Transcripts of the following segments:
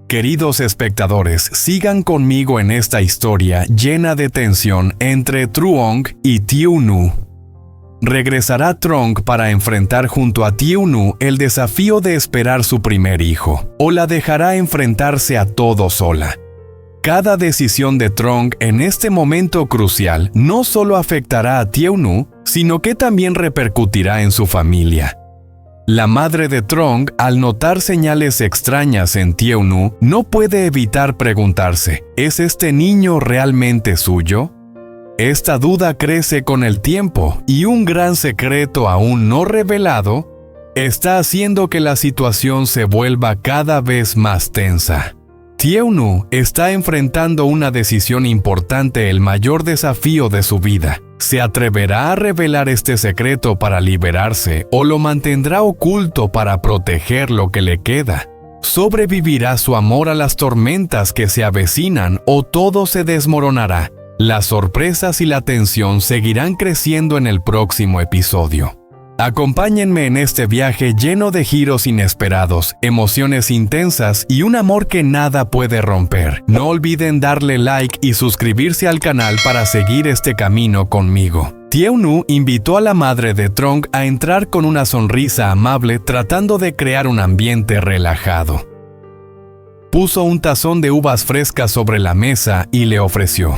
Queridos espectadores, sigan conmigo en esta historia llena de tensión entre Truong y Thieu Nu. ¿Regresará Trong para enfrentar junto a Thieu Nu el desafío de esperar su primer hijo, o la dejará enfrentarse a todo sola? Cada decisión de Trong en este momento crucial no solo afectará a Thieu Nu, sino que también repercutirá en su familia. La madre de Trong, al notar señales extrañas en Thieu Nu, no puede evitar preguntarse, ¿es este niño realmente suyo? Esta duda crece con el tiempo y un gran secreto aún no revelado está haciendo que la situación se vuelva cada vez más tensa. Thieu Nu está enfrentando una decisión importante, el mayor desafío de su vida. ¿Se atreverá a revelar este secreto para liberarse o lo mantendrá oculto para proteger lo que le queda? ¿Sobrevivirá su amor a las tormentas que se avecinan o todo se desmoronará? Las sorpresas y la tensión seguirán creciendo en el próximo episodio. Acompáñenme en este viaje lleno de giros inesperados, emociones intensas y un amor que nada puede romper. No olviden darle like y suscribirse al canal para seguir este camino conmigo. Thieu Nu invitó a la madre de Trong a entrar con una sonrisa amable, tratando de crear un ambiente relajado. Puso un tazón de uvas frescas sobre la mesa y le ofreció.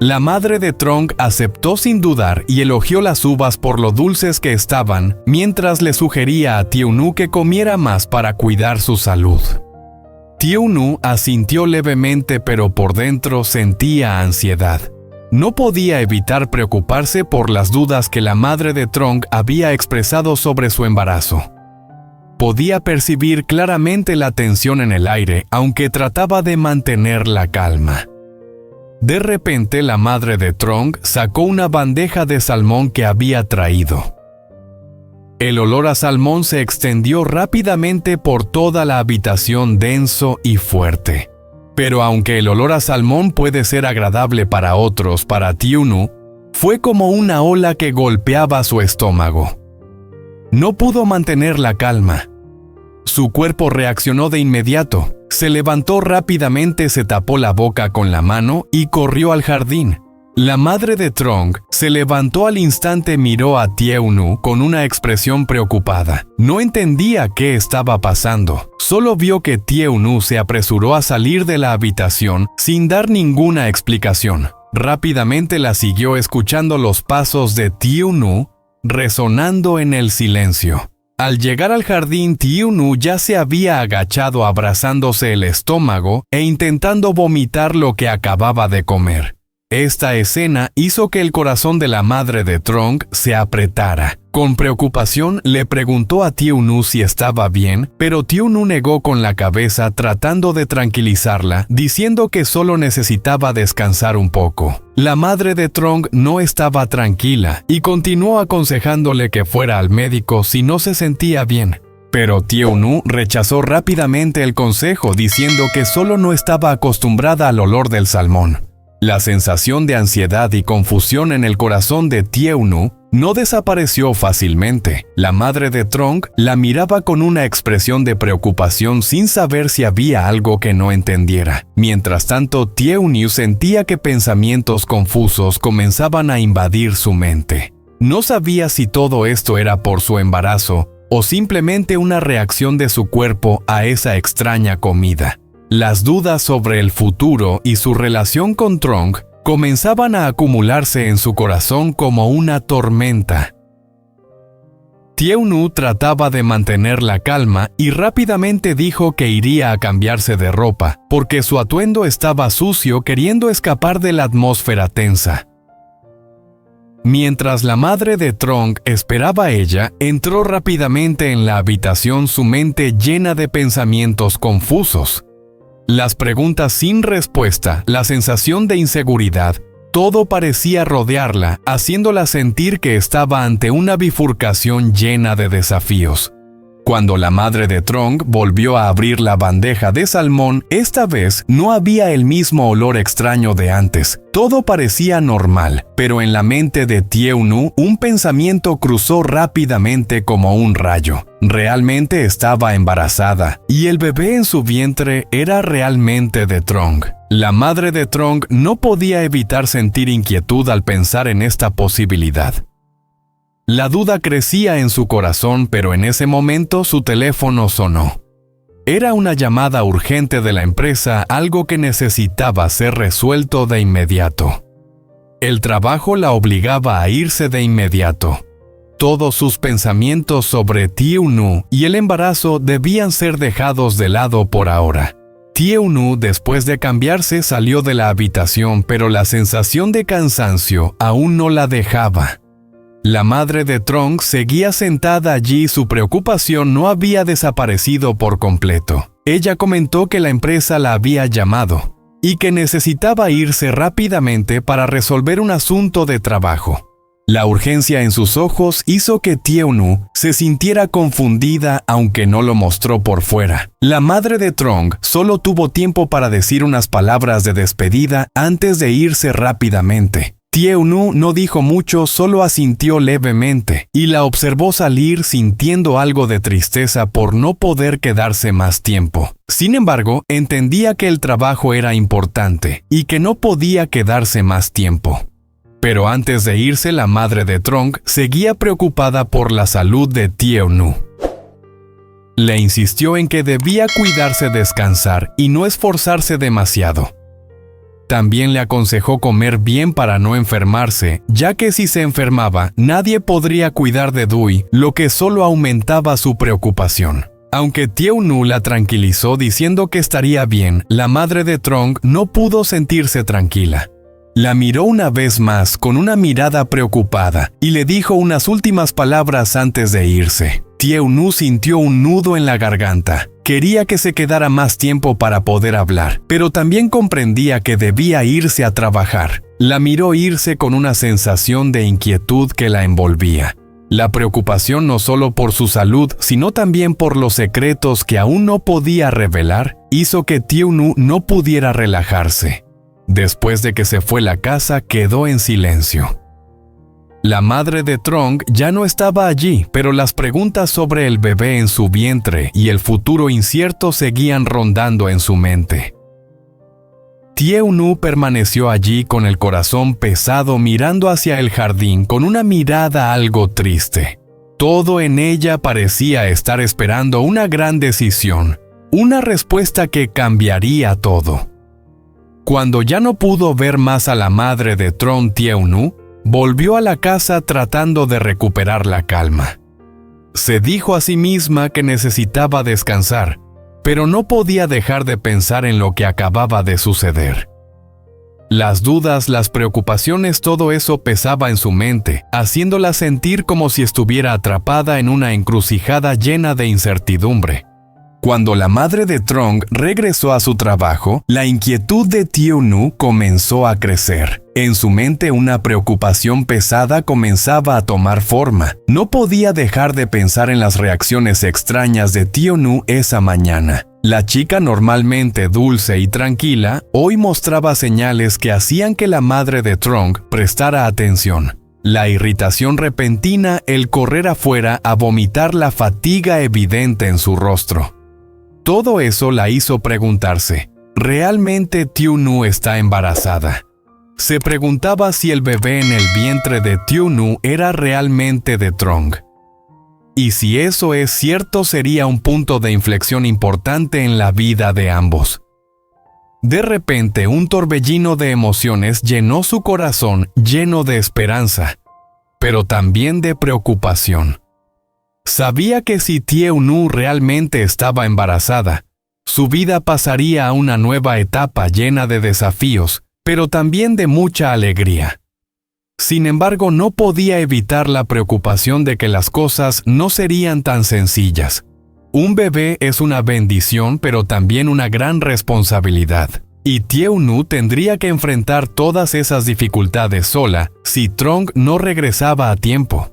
La madre de Trong aceptó sin dudar y elogió las uvas por lo dulces que estaban, mientras le sugería a Thieu Nu que comiera más para cuidar su salud. Thieu Nu asintió levemente, pero por dentro sentía ansiedad. No podía evitar preocuparse por las dudas que la madre de Trong había expresado sobre su embarazo. Podía percibir claramente la tensión en el aire, aunque trataba de mantener la calma. De repente, la madre de Trong sacó una bandeja de salmón que había traído. El olor a salmón se extendió rápidamente por toda la habitación, denso y fuerte. Pero aunque el olor a salmón puede ser agradable para otros, para Thieu Nu, fue como una ola que golpeaba su estómago. No pudo mantener la calma. Su cuerpo reaccionó de inmediato. Se levantó rápidamente, se tapó la boca con la mano y corrió al jardín. La madre de Trong se levantó al instante, miró a Thieu Nu con una expresión preocupada. No entendía qué estaba pasando. Solo vio que Thieu Nu se apresuró a salir de la habitación sin dar ninguna explicación. Rápidamente la siguió, escuchando los pasos de Thieu Nu resonando en el silencio. Al llegar al jardín, Thieu Nu ya se había agachado, abrazándose el estómago e intentando vomitar lo que acababa de comer. Esta escena hizo que el corazón de la madre de Trong se apretara. Con preocupación le preguntó a Thieu Nu si estaba bien, pero Thieu Nu negó con la cabeza, tratando de tranquilizarla, diciendo que solo necesitaba descansar un poco. La madre de Trong no estaba tranquila y continuó aconsejándole que fuera al médico si no se sentía bien. Pero Thieu Nu rechazó rápidamente el consejo, diciendo que solo no estaba acostumbrada al olor del salmón. La sensación de ansiedad y confusión en el corazón de Thieu Nu no desapareció fácilmente. La madre de Trong la miraba con una expresión de preocupación, sin saber si había algo que no entendiera. Mientras tanto, Thieu Nu sentía que pensamientos confusos comenzaban a invadir su mente. No sabía si todo esto era por su embarazo o simplemente una reacción de su cuerpo a esa extraña comida. Las dudas sobre el futuro y su relación con Trong comenzaban a acumularse en su corazón como una tormenta. Thieu Nu trataba de mantener la calma y rápidamente dijo que iría a cambiarse de ropa, porque su atuendo estaba sucio, queriendo escapar de la atmósfera tensa. Mientras la madre de Trong esperaba, ella entró rápidamente en la habitación, su mente llena de pensamientos confusos. Las preguntas sin respuesta, la sensación de inseguridad, todo parecía rodearla, haciéndola sentir que estaba ante una bifurcación llena de desafíos. Cuando la madre de Trong volvió a abrir la bandeja de salmón, esta vez no había el mismo olor extraño de antes. Todo parecía normal, pero en la mente de Tieu-nu un pensamiento cruzó rápidamente como un rayo. Realmente estaba embarazada, y el bebé en su vientre era realmente de Trong. La madre de Trong no podía evitar sentir inquietud al pensar en esta posibilidad. La duda crecía en su corazón, pero en ese momento su teléfono sonó. Era una llamada urgente de la empresa, algo que necesitaba ser resuelto de inmediato. El trabajo la obligaba a irse de inmediato. Todos sus pensamientos sobre Tieu-nu y el embarazo debían ser dejados de lado por ahora. Tieu-nu, después de cambiarse, salió de la habitación, pero la sensación de cansancio aún no la dejaba. La madre de Trong seguía sentada allí y su preocupación no había desaparecido por completo. Ella comentó que la empresa la había llamado y que necesitaba irse rápidamente para resolver un asunto de trabajo. La urgencia en sus ojos hizo que Tieu-nu se sintiera confundida, aunque no lo mostró por fuera. La madre de Trong solo tuvo tiempo para decir unas palabras de despedida antes de irse rápidamente. Tieu-nu no dijo mucho, solo asintió levemente, y la observó salir sintiendo algo de tristeza por no poder quedarse más tiempo. Sin embargo, entendía que el trabajo era importante y que no podía quedarse más tiempo. Pero antes de irse, la madre de Trong seguía preocupada por la salud de Tieu-nu. Le insistió en que debía cuidarse, descansar y no esforzarse demasiado. También le aconsejó comer bien para no enfermarse, ya que si se enfermaba, nadie podría cuidar de Dui, lo que solo aumentaba su preocupación. Aunque Tieu-nu la tranquilizó diciendo que estaría bien, la madre de Trong no pudo sentirse tranquila. La miró una vez más con una mirada preocupada y le dijo unas últimas palabras antes de irse. Tieu-nu sintió un nudo en la garganta. Quería que se quedara más tiempo para poder hablar, pero también comprendía que debía irse a trabajar. La miró irse con una sensación de inquietud que la envolvía. La preocupación no solo por su salud, sino también por los secretos que aún no podía revelar, hizo que Tieu-nu no pudiera relajarse. Después de que se fue la casa, quedó en silencio. La madre de Trong ya no estaba allí, pero las preguntas sobre el bebé en su vientre y el futuro incierto seguían rondando en su mente. Tieu-nu permaneció allí con el corazón pesado, mirando hacia el jardín con una mirada algo triste. Todo en ella parecía estar esperando una gran decisión, una respuesta que cambiaría todo. Cuando ya no pudo ver más a la madre de Trong, Tieu-nu volvió a la casa tratando de recuperar la calma. Se dijo a sí misma que necesitaba descansar, pero no podía dejar de pensar en lo que acababa de suceder. Las dudas, las preocupaciones, todo eso pesaba en su mente, haciéndola sentir como si estuviera atrapada en una encrucijada llena de incertidumbre. Cuando la madre de Trong regresó a su trabajo, la inquietud de Tieu-nu comenzó a crecer. En su mente una preocupación pesada comenzaba a tomar forma. No podía dejar de pensar en las reacciones extrañas de Tieu-nu esa mañana. La chica, normalmente dulce y tranquila, hoy mostraba señales que hacían que la madre de Trong prestara atención. La irritación repentina, el correr afuera a vomitar, la fatiga evidente en su rostro. Todo eso la hizo preguntarse, ¿realmente Tieu-nu está embarazada? Se preguntaba si el bebé en el vientre de Tieu-nu era realmente de Trong. Y si eso es cierto, sería un punto de inflexión importante en la vida de ambos. De repente, un torbellino de emociones llenó su corazón, lleno de esperanza, pero también de preocupación. Sabía que si Tieu-nu realmente estaba embarazada, su vida pasaría a una nueva etapa llena de desafíos, pero también de mucha alegría. Sin embargo, no podía evitar la preocupación de que las cosas no serían tan sencillas. Un bebé es una bendición, pero también una gran responsabilidad. Y Tieu-nu tendría que enfrentar todas esas dificultades sola si Trong no regresaba a tiempo.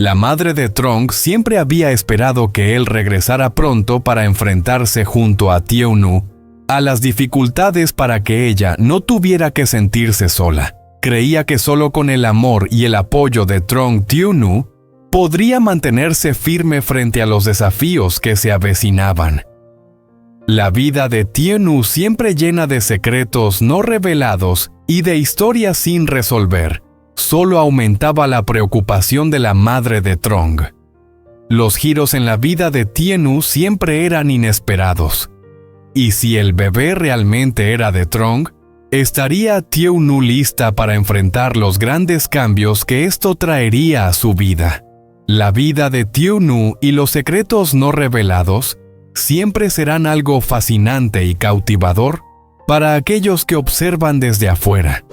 La madre de Trong siempre había esperado que él regresara pronto para enfrentarse junto a Tieu-nu a las dificultades para que ella no tuviera que sentirse sola. Creía que solo con el amor y el apoyo de Trong Tieu-nu podría mantenerse firme frente a los desafíos que se avecinaban. La vida de Tieu-nu, siempre llena de secretos no revelados y de historias sin resolver, solo aumentaba la preocupación de la madre de Trong. Los giros en la vida de Tieu-nu siempre eran inesperados. Y si el bebé realmente era de Trong, ¿estaría Tieu-nu lista para enfrentar los grandes cambios que esto traería a su vida? La vida de Tieu-nu y los secretos no revelados siempre serán algo fascinante y cautivador para aquellos que observan desde afuera.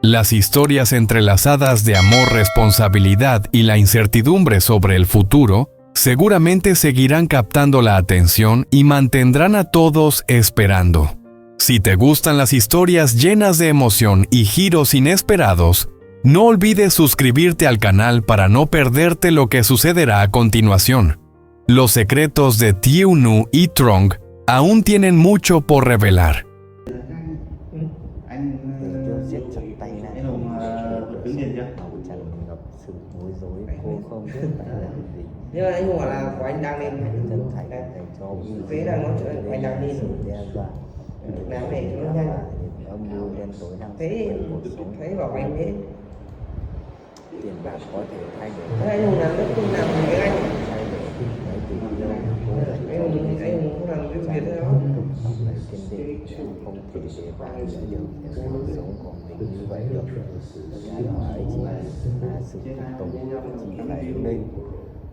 Las historias entrelazadas de amor, responsabilidad y la incertidumbre sobre el futuro seguramente seguirán captando la atención y mantendrán a todos esperando. Si te gustan las historias llenas de emoción y giros inesperados, no olvides suscribirte al canal para no perderte lo que sucederá a continuación. Los secretos de Tieu-nu y Trong aún tienen mucho por revelar. Nhưng mà anh Hùng bảo là của anh đang lên vế đang nói chuyện của anh đang lên làm này cho nó nhanh thế thấy bảo anh đấy tiền bạc có thể thay đổi. thế anh Hùng làm đất không làm với anh Thay đổi đấy tùy theo anh Hùng không làm cái việc đó phải kiên định, không thể để bạn nữa được để cuộc sống của mình như vậy được. Cái đó ấy chỉ là sự phục tùng, chỉ phải đây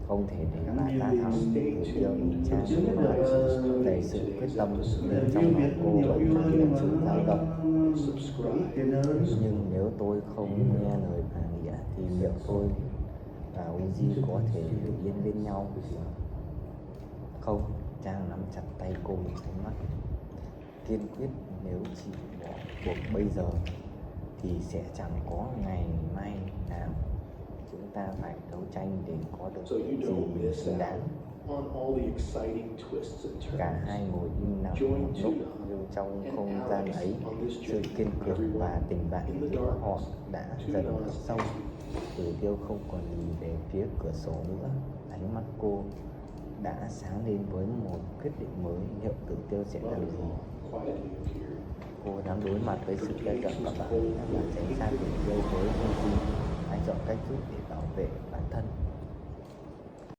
không thể để bà ta thắng. Mục tiêu nhìn trang đầy sự quyết tâm nên trong lòng cô vẫn là sự dao động. Nhưng nếu tôi không nghe lời bà Nghĩa thì liệu tôi và Uzi có thể bình yên bên nhau không? Trang nắm chặt tay cô một ánh mắt kiên quyết. Nếu chị bỏ cuộc bây giờ thì sẽ chẳng có ngày mai nào. Chúng ta phải đấu tranh để có được những gì mình xứng đáng. Cả hai ngồi im lặng một lúc, nhưng trong không gian ấy, sự kiên cường và tình bạn giữa họ đã dần ngược sâu. Tử Tiêu không còn nhìn về phía cửa sổ nữa. Ánh mắt cô đã sáng lên với một quyết định mới. Liệu Tử Tiêu sẽ làm gì? Cô dám đối mặt với sự đe dọa của bạn và tránh xa Tử Tiêu với Uzi. Hãy chọn cách giúp để bảo vệ bản thân.